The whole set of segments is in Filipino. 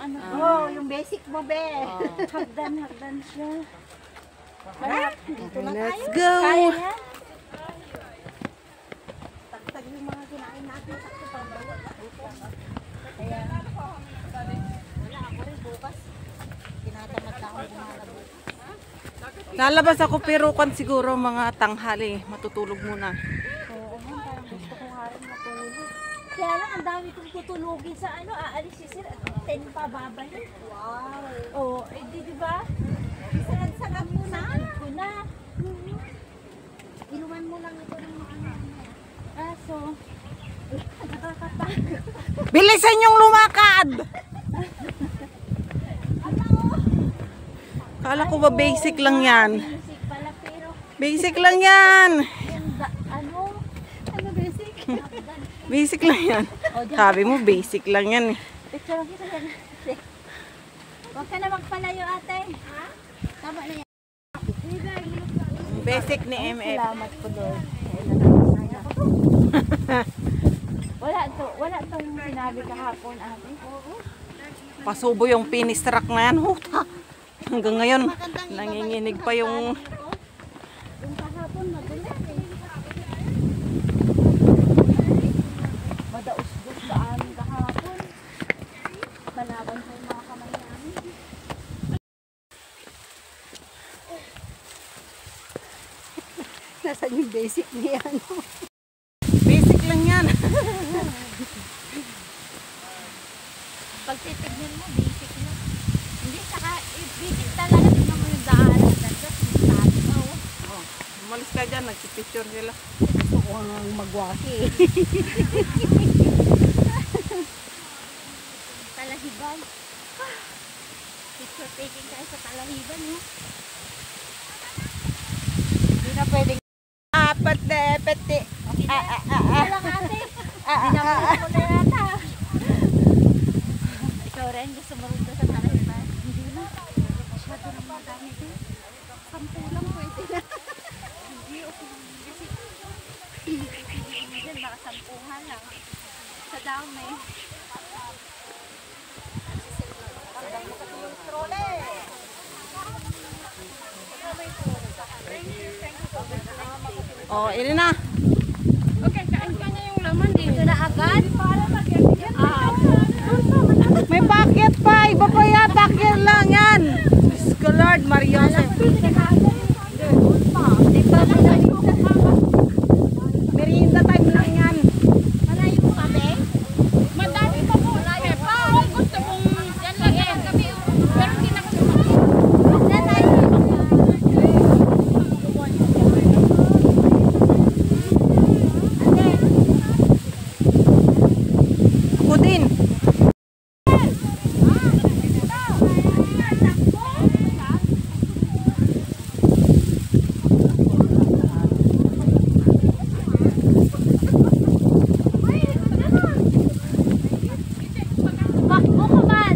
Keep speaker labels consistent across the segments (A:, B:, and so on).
A: ano.
B: Oh, yung basic mo, be.
A: Hagdan siya.
C: Let's go!
A: Kaya yan?
B: Tagtag yung mga kinain natin. Sakto pa ba?
A: Kaya,
B: Wala ako rin bukas. Tinatamad na ako bumalabo.
C: Lalabas ako pero kan siguro mga tanghali. Matutulog muna.
A: oo man, parang gusto ko nga rin matulog. Kaya lang, ang dami kong tutulogin sa ano, aalis si sir at 10 pa babalik.
B: Wow.
A: Oo, eh di ba?
B: Sagad mo na.
A: Ko na.
B: Inuman mo lang ito ng mga ano.
A: Kaso, nakakapagod.
C: Bilisan yung lumakad! Kala ko ba basic lang yan?
A: Music pala, pero
C: Basic lang yan!
A: yung ano basic?
C: Basic lang yan. Sabi mo basic lang yan eh.
A: Picture kita yan. Huwag ka na magpalayo ate. Ha? Tama na yan.
C: Basic ni MF.
A: Salamat po Lord. Wala to yung sinabi kahapon ate.
C: Pasubo yung finish track na yan. Huta. Hanggang ngayon, nanginginig pa yung...
A: Yung kahapon magaling eh. Madaus-dus sa amin kahapon. Balaban sa mga kamay namin.
B: Nasaan yung basic niya?
C: Basic lang yan.
A: Pag titignan mo, basic na. Hindi, saka basic talaga. Tignan mo yung daanan. Ganda, sabi mo.
C: Oh, umalis ka dyan, nagpipicture sila.
B: Gusto ko nga magwaki.
A: Talahiban. Picture taking tayo sa talahiban, no?
B: Hindi na pwedeng apat na pati.
A: Okay na. Hindi lang ate. Dinamay ko na yata. Ikaw rin, gusto mo rin sa talahiban? Hindi na. Masyado na madami din. 10 lang pwede na. Hindi, okay lang. Kasi, hindi mo dyan, baka 10 lang. Sa dami.
C: Oh, ini na.
A: Okay, kain ka na yung laman dito na agad. Para
C: May bucket pa. Iba pa yan. Bucket lang yan. Diyos ko Lord, Maria. Merienda time lang yan.
A: malayo mo kami? Madami pa po. Malayo pa. Kung gusto mong yan lang yan kami. Pero hindi na kami
C: Ako din.
A: Takbo ka man.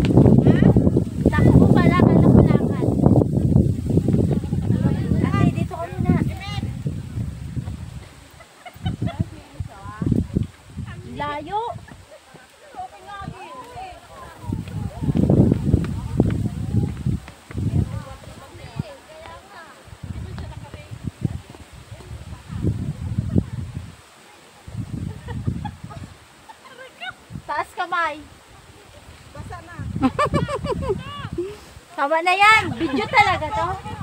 A: Takbo ka lang. Alam ko lakad. Ate, dito ka muna. Layo. Taas kamay. Tama na yan. Video talaga to.